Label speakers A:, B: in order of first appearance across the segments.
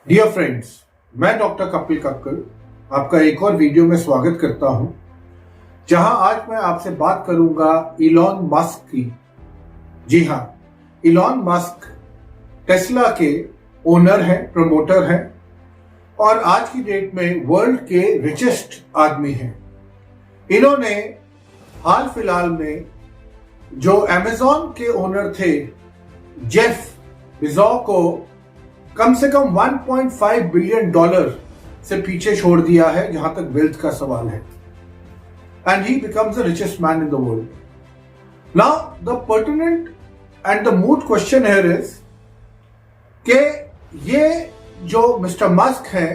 A: Dear friends, मैं doctor Kapil Kakkar आपका एक और वीडियो में स्वागत करता हूं, जहां आज मैं आपसे बात करूंगा इलॉन मस्क की। जी हां, इलॉन मस्क टेस्ला के ओनर हैं, प्रमोटर हैं और आज की डेट में वर्ल्ड के रिचेस्ट आदमी हैं। इन्होंने हाल फिलहाल में जो अमेजॉन के ओनर थे जेफ बेजोस को कम से कम 1.5 बिलियन डॉलर से पीछे छोड़ दिया है जहां तक वेल्थ का सवाल है, and he becomes the richest man in the world. Now the pertinent and the mood question here is कि ये जो मिस्टर मस्क है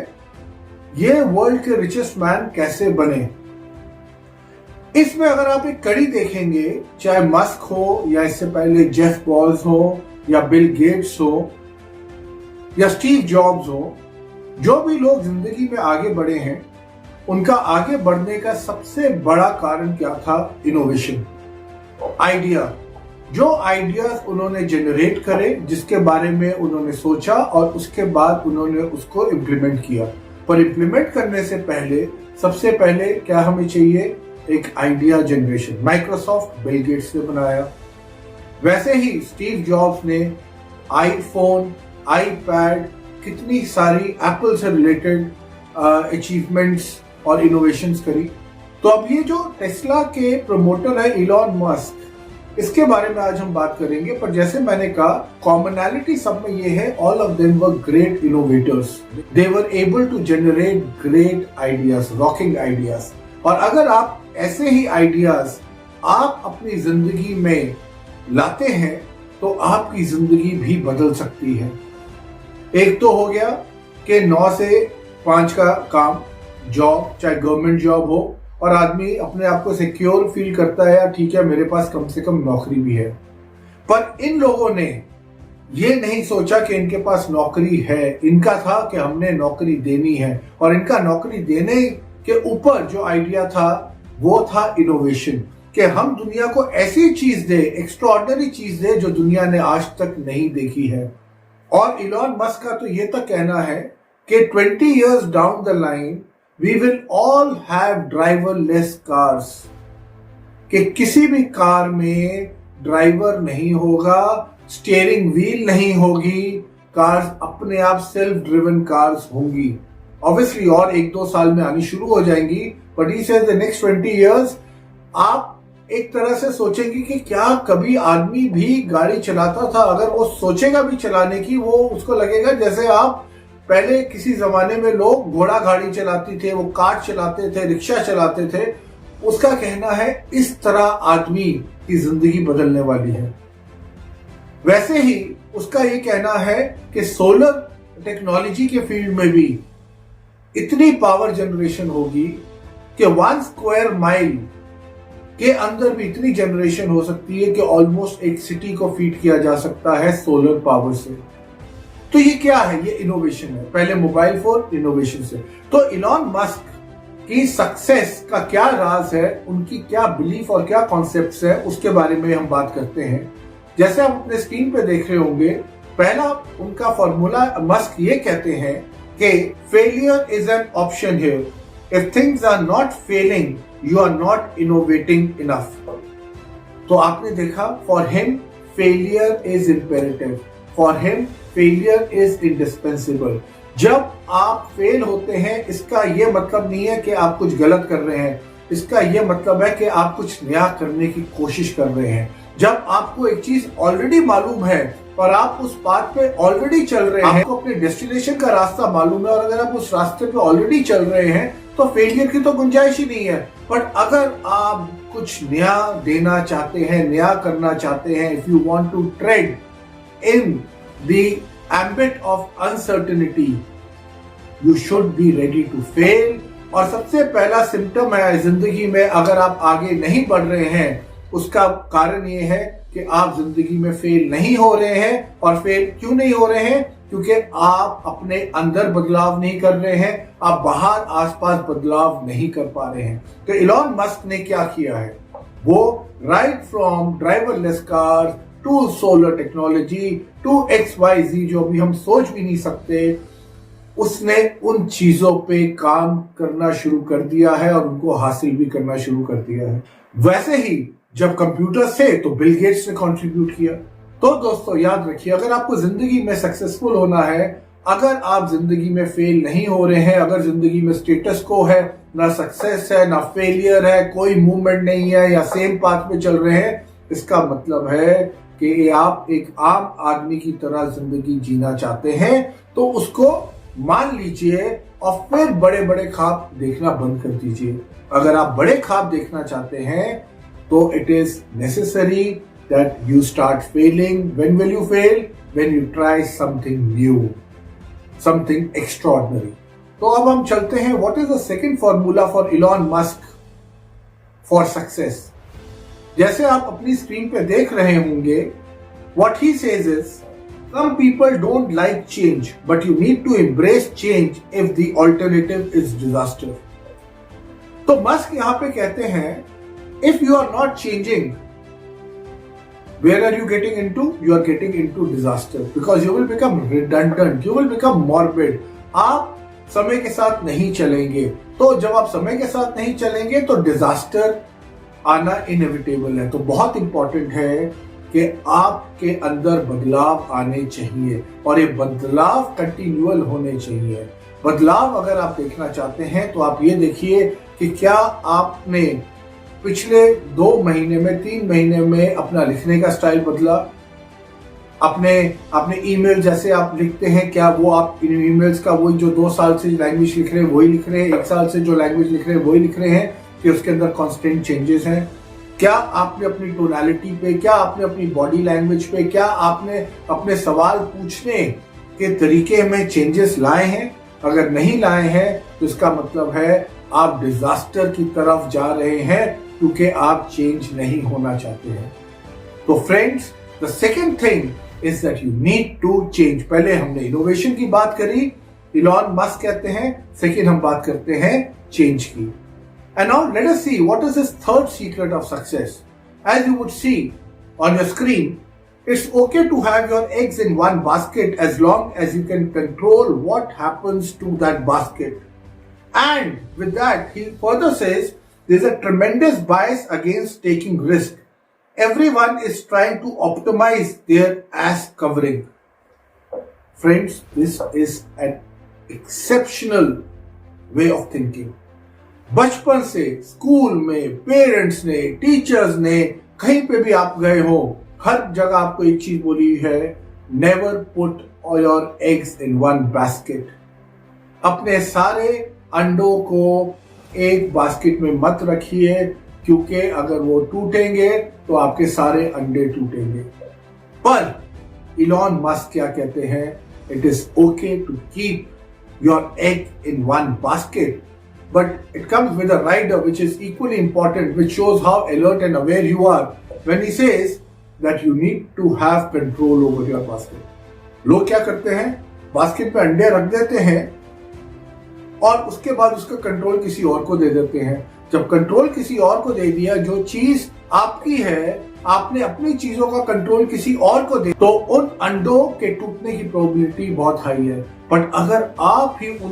A: ये वर्ल्ड के रिचेस्ट मैन कैसे बने। इसमें अगर आप एक कड़ी देखेंगे, चाहे मस्क हो या इससे पहले जेफ बेजोस हो या बिल गेट्स हो या स्टीव जॉब्स हो, जो भी लोग जिंदगी में आगे बढ़े हैं उनका आगे बढ़ने का सबसे बड़ा कारण क्या था? Innovation, idea. जो आइडियाज उन्होंने जनरेट करे, जिसके बारे में उन्होंने सोचा और उसके बाद उन्होंने उसको इम्प्लीमेंट किया। पर इम्प्लीमेंट करने से पहले सबसे पहले क्या हमें चाहिए? एक idea generation. Microsoft Bill Gates ने बनाया, वैसे ही स्टीव जॉब्स ने आईफोन, आईपैड, कितनी सारी एप्पल से रिलेटेड अचीवमेंट्स और इनोवेशंस करी। तो अब ये जो टेस्ला के प्रमोटर है इलॉन मस्क, इसके बारे में आज हम बात करेंगे। पर जैसे मैंने कहा, कॉमनैलिटी सब में ये है, all of them were great innovators. They were able to generate great ideas, rocking ideas. और अगर आप ऐसे ही आइडियाज आप अपनी जिंदगी में लाते हैं तो आपकी जिंदगी भी बदल सकती है। एक तो हो गया कि 9 से 5 का काम, जॉब, चाहे गवर्नमेंट जॉब हो, और आदमी अपने आप को सिक्योर फील करता है, ठीक है मेरे पास कम से कम नौकरी भी है। पर इन लोगों ने ये नहीं सोचा कि इनके पास नौकरी है, इनका था कि हमने नौकरी देनी है। और इनका नौकरी देने के ऊपर जो आइडिया था वो था इनोवेशन, कि हम दुनिया को ऐसी चीज दे, एक्स्ट्राऑर्डिनरी चीज दे जो दुनिया ने आज तक नहीं देखी है। और इलॉन मस्क का तो ये तक कहना है कि 20 years down the line we will all have driverless cars, कि किसी भी कार में ड्राइवर नहीं होगा, स्टीयरिंग व्हील नहीं होगी, कार्स अपने आप सेल्फ ड्रिवन कार्स होंगी। ऑब्वियसली और 1-2 साल में आनी शुरू हो जाएंगी, but he says the next 20 years आप एक तरह से सोचेंगे कि क्या कभी आदमी भी गाड़ी चलाता था? अगर वो सोचेगा भी चलाने की, वो उसको लगेगा जैसे आप पहले किसी जमाने में लोग घोड़ा गाड़ी चलाते थे, वो कार्ट चलाते थे, रिक्शा चलाते थे। उसका कहना है इस तरह आदमी की जिंदगी बदलने वाली है। वैसे ही उसका ये कहना है कि सोलर टेक्नोलॉजी के फील्ड में भी इतनी पावर जनरेशन होगी कि 1 स्क्वायर माइल के अंदर भी इतनी जनरेशन हो सकती है कि ऑलमोस्ट एक सिटी को फीड किया जा सकता है सोलर पावर से। तो ये क्या है? ये इनोवेशन है। पहले मोबाइल फोन, इनोवेशन से। तो इलॉन मस्क की सक्सेस का क्या राज है, उनकी क्या बिलीफ और क्या कॉन्सेप्ट्स है, उसके बारे में हम बात करते हैं। जैसे आप अपने स्क्रीन पे देख रहे होंगे, पहला उनका फॉर्मूला, मस्क ये कहते हैं कि failure is an option here. If things are not failing, you are not innovating enough। तो आपने देखा, for him failure is imperative, for him failure is indispensable। जब आप फेल होते हैं, इसका यह मतलब नहीं है कि आप कुछ गलत कर रहे हैं, इसका यह मतलब है कि आप कुछ नया करने की कोशिश कर रहे हैं। जब आपको एक चीज ऑलरेडी मालूम है और आप उस पाथ पे ऑलरेडी चल रहे हैं, आपको अपने डेस्टिनेशन का रास्ता मालूम है और अगर आप उस रास्ते पे ऑलरेडी चल रहे हैं तो फेलियर की तो गुंजाइश ही नहीं है। बट अगर आप कुछ नया देना चाहते हैं, नया करना चाहते हैं, if you want to trade in the ambit of uncertainty, you should be ready to fail. और सबसे पहला सिम्टम है जिंदगी में, अगर आप आगे नहीं बढ़ रहे हैं, उसका कारण ये है कि आप जिंदगी में फेल नहीं हो रहे हैं। और फेल क्यों नहीं हो रहे हैं? क्योंकि आप अपने अंदर बदलाव नहीं कर रहे हैं, आप बाहर आसपास बदलाव नहीं कर पा रहे हैं। तो इलॉन मस्क ने क्या किया है? वो right from driverless car to solar technology to XYZ, जो अभी हम सोच भी नहीं सकते, उसने उन चीजों पे काम करना शुरू कर दिया है और उनको हासिल भी करना शुरू कर दिया है। वैसे ही जब कंप्यूटर थे तो बिल गेट्स ने कंट्रीब्यूट किया। तो दोस्तों याद रखिए, अगर आपको जिंदगी में सक्सेसफुल होना है, अगर आप जिंदगी में फेल नहीं हो रहे हैं, अगर जिंदगी में स्टेटस को है, ना सक्सेस है ना फेलियर है, कोई मूवमेंट नहीं है या सेम पाथ पे चल रहे हैं, इसका मतलब है कि आप एक आम आदमी की तरह जिंदगी जीना चाहते हैं। तो उसको मान लीजिए और फिर बड़े बड़े ख्वाब देखना बंद कर दीजिए। अगर आप बड़े ख्वाब देखना चाहते हैं तो it is necessary that you start failing. When will you fail? When you try something new, something extraordinary. तो अब हम चलते हैं, what is the second formula for Elon Musk for success. जैसे आप अपनी स्क्रीन पे देख रहे होंगे, what he says is some people don't like change, but you need to embrace change if the alternative is disaster. तो Musk यहां पे कहते हैं, if you are not changing, where are you getting into? You are getting into disaster because you will become redundant, you will become morbid. आप समय के साथ नहीं चलेंगे। तो जब आप समय के साथ नहीं चलेंगे तो डिजास्टर आना इनएविटेबल है। तो बहुत इंपॉर्टेंट है कि आपके अंदर बदलाव आने चाहिए और ये बदलाव कंटिन्यूअल होने चाहिए। बदलाव अगर आप देखना चाहते हैं तो आप ये देखिए कि क्या आपने पिछले 2 महीने में, 3 महीने में अपना लिखने का स्टाइल बदला? अपने ईमेल जैसे आप लिखते हैं, क्या वो आप इन ईमेल्स का वही जो 2 साल से लैंग्वेज लिख रहे हैं वही लिख रहे हैं, 1 साल से जो लैंग्वेज लिख रहे हैं वही लिख रहे हैं, कि उसके अंदर कॉन्स्टेंट चेंजेस हैं? क्या आपने अपनी टोनालिटी पे, क्या आपने अपनी बॉडी लैंग्वेज पे, क्या आपने अपने सवाल पूछने के तरीके में चेंजेस लाए हैं? अगर नहीं लाए हैं तो इसका मतलब है आप डिजास्टर की तरफ जा रहे हैं, क्योंकि आप चेंज नहीं होना चाहते हैं। तो friends, the second thing is that you need to change. पहले हमने इनोवेशन की बात करी, इलॉन मस्क कहते हैं, सेकेंड हम बात करते हैं चेंज की। And now let us see what is this third secret of success. As you would see on your screen, it's okay to have your eggs in one basket as long as you can control what happens to that basket. And with that, he further says, there's a tremendous bias against taking risk. Everyone is trying to optimize their ass covering. Friends, this is an exceptional way of thinking. बचपन से school में parents ने, teachers ने, कहीं पे भी आप गए हो, हर जगह आपको एक चीज बोली है, never put all your eggs in one basket. अपने सारे अंडों को एक बास्केट में मत रखिए, क्योंकि अगर वो टूटेंगे तो आपके सारे अंडे टूटेंगे। पर इलॉन मस्क क्या कहते हैं? It is okay to keep your egg in one basket, but it comes with a rider which is equally important, which shows how alert and aware you are, when he says that you need to have control over your basket. लोग क्या करते हैं? Basket पे अंडे रख देते हैं और उसके बाद उसका कंट्रोल किसी और को दे देते हैं। जब कंट्रोल किसी और को दे दिया, जो चीज आपकी है, आपने अपनी चीजों का कंट्रोल किसी और को दे, तो उन अंडों के टूटने की प्रोबेबिलिटी बहुत हाई है। बट अगर आप ही उन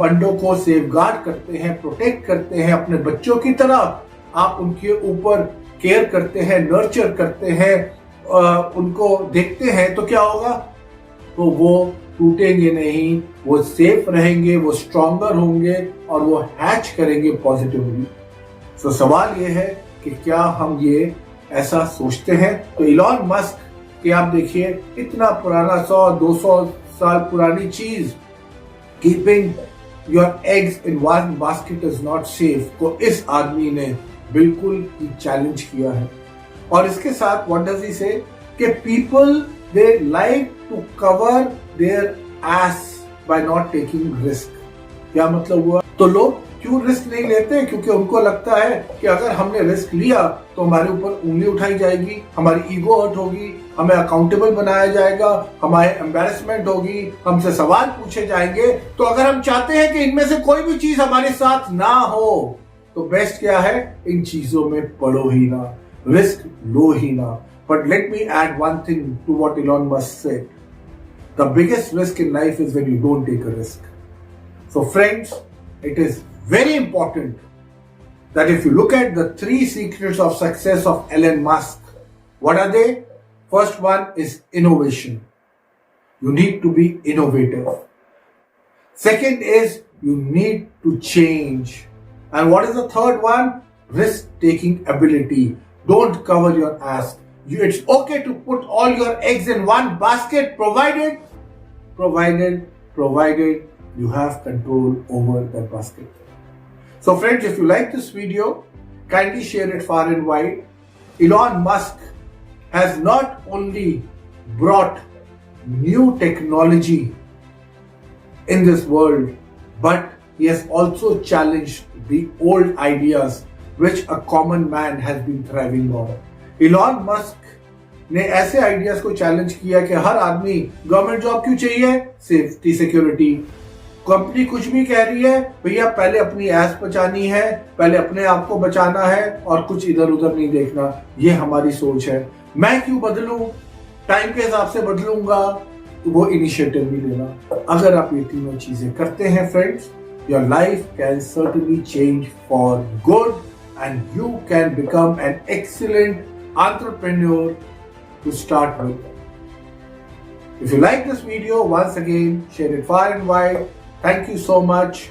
A: अंडों को सेफगार्ड करते हैं, प्रोटेक्ट करते हैं, अपने बच्चों की तरह आप उनके ऊपर केयर करते हैं, नर्चर करते हैं, उनको देखते हैं, तो क्या होगा? तो वो टूटेंगे नहीं, वो सेफ रहेंगे, वो स्ट्रॉन्गर होंगे और वो हैच करेंगे पॉजिटिवली। तो सवाल ये है कि क्या हम ये ऐसा सोचते हैं? तो इलॉन मस्क कि आप देखिए, इतना पुराना 100-200 साल पुरानी चीज, keeping your eggs in one basket is not safe, को इस आदमी ने बिल्कुल ही चैलेंज किया है। और इसके साथ व्हाट डज ही से कि people they like to cover their ass by not taking risk. क्या मतलब हुआ? तो लोग क्यों रिस्क नहीं लेते? क्योंकि उनको लगता है कि अगर हमने रिस्क लिया तो हमारे ऊपर उंगली उठाई जाएगी, हमारी ईगो हर्ट होगी, हमें अकाउंटेबल बनाया जाएगा, हमारे एम्बैरेसमेंट होगी, हमसे सवाल पूछे जाएंगे। तो अगर हम चाहते हैं कि इनमें से कोई भी चीज हमारे साथ ना हो, तो बेस्ट क्या है? इन चीजों में पड़ो ही ना, रिस्क लो ही ना। But let me add one thing to what Elon Musk said, the biggest risk in life is when you don't take a risk. So friends, it is very important that if you look at the 3 secrets of success of Elon Musk, what are they? First one is innovation. You need to be innovative. Second is you need to change. And what is the third one? Risk-taking ability. Don't cover your ass. It's okay to put all your eggs in one basket provided you have control over that basket. So friends, if you like this video, kindly share it far and wide. Elon Musk has not only brought new technology in this world, but he has also challenged the old ideas which a common man has been thriving on. Elon Musk ने ऐसे ideas को challenge किया कि हर आदमी government job क्यों चाहिए? Safety, security. Company कुछ भी कह रही है, भैया पहले अपनी एस बचानी है, पहले अपने आप को बचाना है और कुछ इधर उधर नहीं देखना। ये हमारी सोच है। मैं क्यों बदलूं? टाइम के हिसाब से बदलूंगा, तो वो इनिशिएटिव भी लेना। अगर आप ये तीनों चीजें करते हैं friends, your life can certainly change for good and you can become an excellent entrepreneur to start with. If you like this video, once again, share it far and wide. Thank you so much.